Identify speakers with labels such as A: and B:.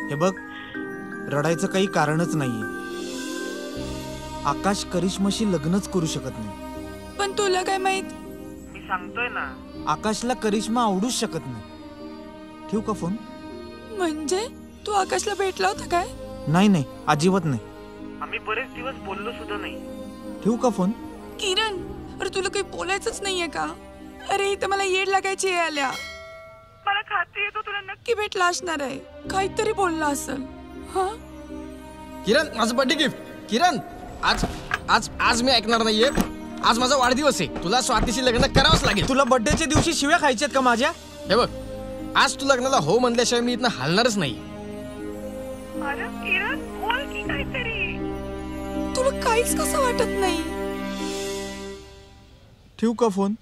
A: हे बघ, रडायचं काही कारणच नाहीये. आकाश करिश्माशी लग्नच करू शकत नाही.
B: पण तुला काय माहित?
C: मी सांगतोय ना.
A: आकाशला करिश्मा आवडूच शकत नाही. ठेवू का फोन?
B: म्हणजे तू आकाशला भेटला होता काय?
A: नाही नाही, अजिबात नाही.
C: आम्ही बरेच दिवस बोललो सुद्धा नाही.
A: ठेवू का फोन?
B: किरण, अरे तुला काही बोलायचंच नाहीये का? अरे इथं मला येड लागायची हे आल्या. मला खात्री आहे तो तुला नक्की भेटला असणार आहे. काहीतरी बोलला असेल. हा
D: किरण, माझं बर्थडे गिफ्ट. किरण, आज आज आज मी ऐकणार नाहीये. आज माझा वाढदिवस आहे. तुला स्वातीशी लग्न करावंच लागेल.
A: तुला बर्थडेच्या दिवशी शिव्या खायच्यात का माझ्या?
D: हे बघ, आज तू लग्नाला हो म्हणल्याशिवाय मी इथनं हलणारच नाही.
B: अरे किरण, बोल की काहीतरी. तुला काहीच कसं वाटत नाही?
A: ठेवू का फोन?